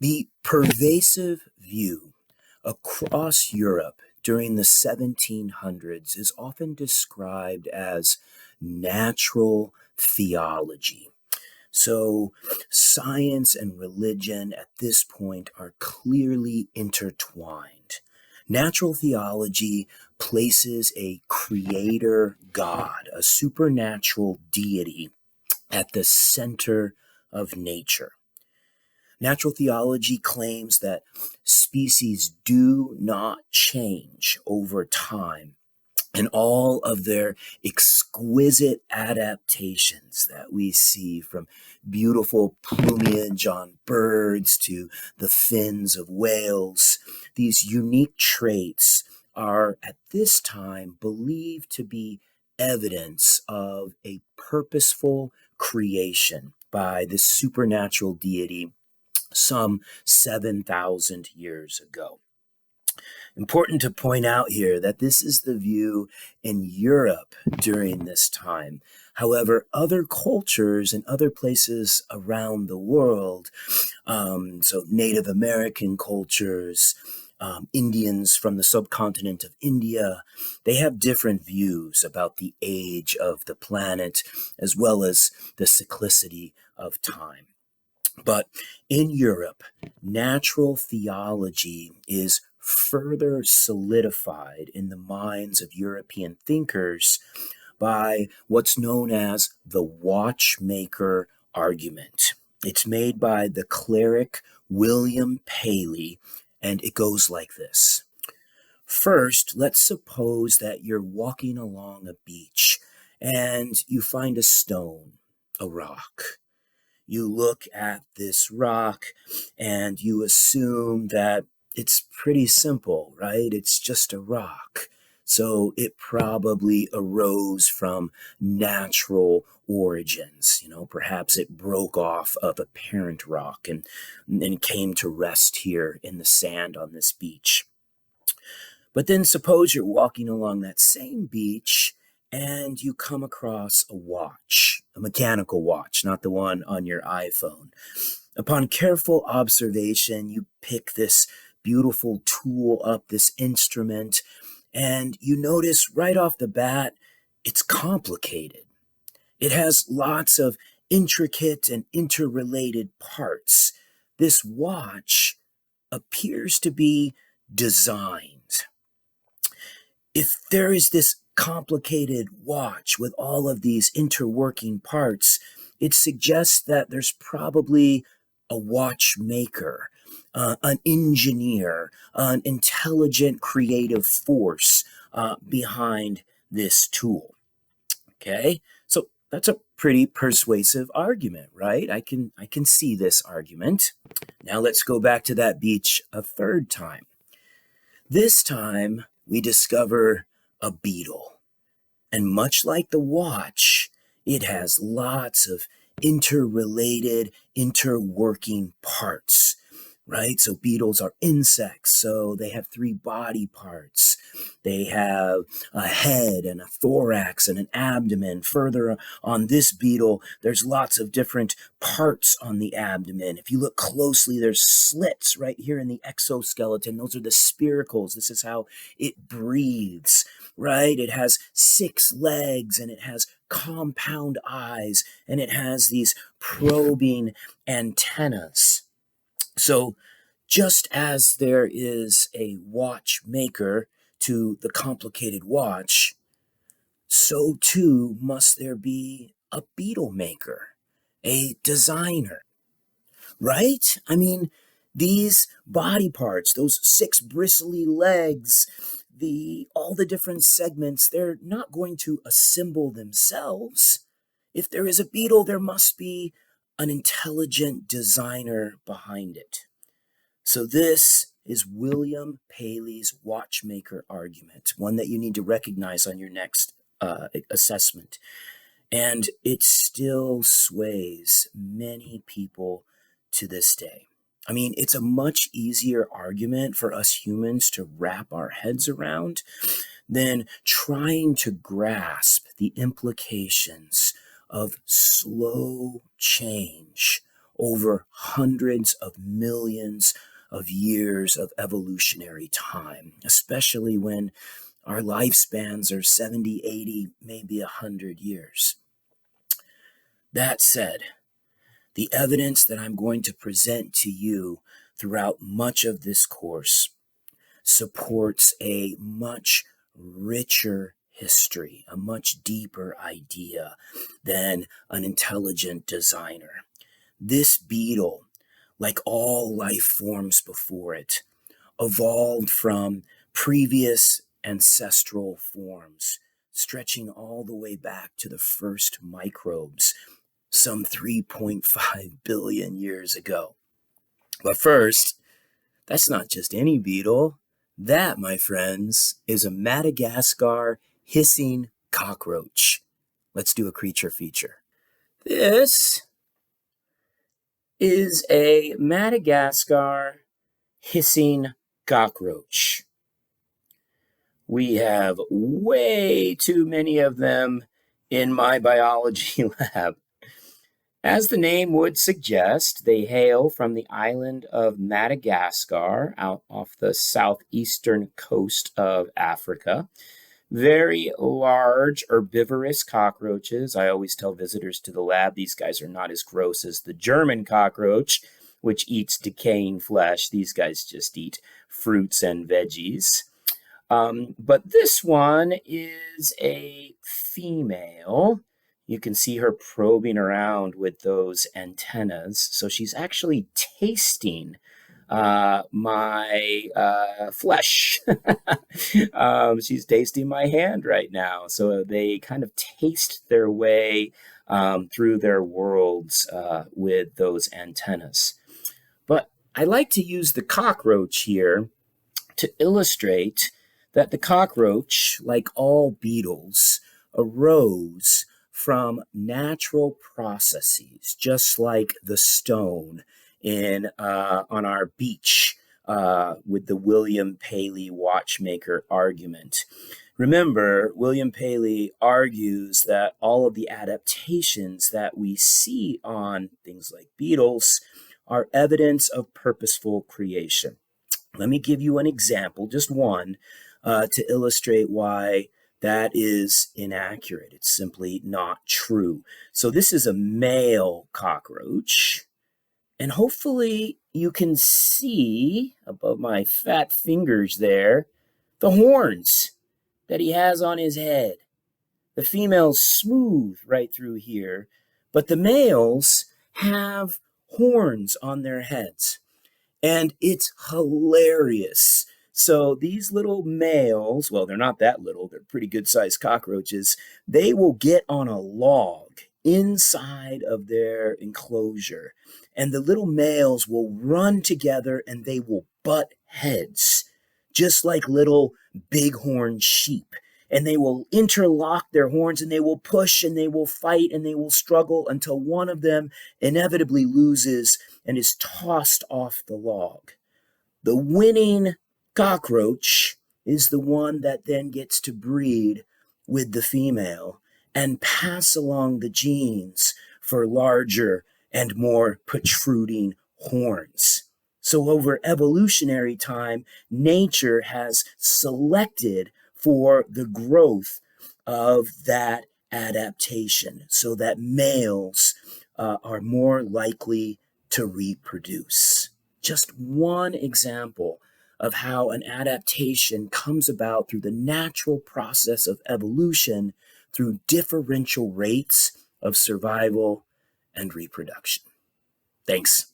The pervasive view across Europe during the 1700s is often described as natural theology. So, science and religion at this point are clearly intertwined. Natural theology places a creator God, a supernatural deity, at the center of nature. Natural theology claims that species do not change over time, and all of their exquisite adaptations that we see, from beautiful plumage on birds to the fins of whales, these unique traits are at this time believed to be evidence of a purposeful creation by this supernatural deity some 7,000 years ago. Important to point out here that this is the view in Europe during this time. However, other cultures and other places around the world, so Native American cultures, Indians from the subcontinent of India, they have different views about the age of the planet as well as the cyclicity of time. But in Europe, natural theology is further solidified in the minds of European thinkers by what's known as the watchmaker argument. It's made by the cleric William Paley, and it goes like this. First, let's suppose that you're walking along a beach and you find a stone, a rock. You look at this rock and you assume that it's pretty simple, right? It's just a rock. So it probably arose from natural origins. Perhaps it broke off of a parent rock and came to rest here in the sand on this beach. But then suppose you're walking along that same beach and you come across a watch, a mechanical watch, not the one on your iPhone. Upon careful observation, you pick this beautiful tool up, this instrument, and you notice right off the bat, it's complicated. It has lots of intricate and interrelated parts. This watch appears to be designed. If there is this complicated watch with all of these interworking parts, it suggests that there's probably a watchmaker, an engineer, an intelligent creative force behind this tool. Okay, so that's a pretty persuasive argument, right? I can see this argument. Now let's go back to that beach a third time. This time we discover a beetle. And much like the watch, it has lots of interrelated, interworking parts, right? So beetles are insects, so they have 3 body parts. They have a head and a thorax and an abdomen. Further on this beetle, there's lots of different parts on the abdomen. If you look closely, there's slits right here in the exoskeleton. Those are the spiracles. This is how it breathes, right? It has 6 legs and it has compound eyes and it has these probing antennas. So just as there is a watchmaker to the complicated watch, so too must there be a beetle maker, a designer, right? I mean, these body parts, those 6 bristly legs, all the different segments, they're not going to assemble themselves. If there is a beetle, there must be an intelligent designer behind it. So this is William Paley's watchmaker argument, one that you need to recognize on your next assessment. And it still sways many people to this day. I mean, it's a much easier argument for us humans to wrap our heads around than trying to grasp the implications of slow change over hundreds of millions of years of evolutionary time, especially when our lifespans are 70, 80, maybe 100 years. That said, the evidence that I'm going to present to you throughout much of this course supports a much richer history, a much deeper idea than an intelligent designer. This beetle, like all life forms before it, evolved from previous ancestral forms, stretching all the way back to the first microbes some 3.5 billion years ago. But first, that's not just any beetle. That, my friends, is a Madagascar hissing cockroach. Let's do a creature feature. This is a Madagascar hissing cockroach. We have way too many of them in my biology lab. As the name would suggest, they hail from the island of Madagascar, out off the southeastern coast of Africa. Very large herbivorous cockroaches. I always tell visitors to the lab, these guys are not as gross as the German cockroach, which eats decaying flesh. These guys just eat fruits and veggies. But this one is a female. You can see her probing around with those antennas. So she's actually tasting my flesh. She's tasting my hand right now. So they kind of taste their way through their worlds with those antennas. But I like to use the cockroach here to illustrate that the cockroach, like all beetles, arose from natural processes, just like the stone on our beach with the William Paley watchmaker argument. Remember, William Paley argues that all of the adaptations that we see on things like beetles are evidence of purposeful creation. Let me give you an example, just one, to illustrate why that is inaccurate. It's simply not true. So this is a male cockroach, and hopefully you can see above my fat fingers there the horns that he has on his head. The female's smooth right through here, but the males have horns on their heads, and it's hilarious. So these little males, well, they're not that little, they're pretty good-sized cockroaches, they will get on a log inside of their enclosure, and the little males will run together and they will butt heads, just like little bighorn sheep. And they will interlock their horns and they will push and they will fight and they will struggle until one of them inevitably loses and is tossed off the log. The winning cockroach is the one that then gets to breed with the female and pass along the genes for larger and more protruding horns. So over evolutionary time, nature has selected for the growth of that adaptation so that males are more likely to reproduce. Just one example of how an adaptation comes about through the natural process of evolution through differential rates of survival and reproduction. Thanks.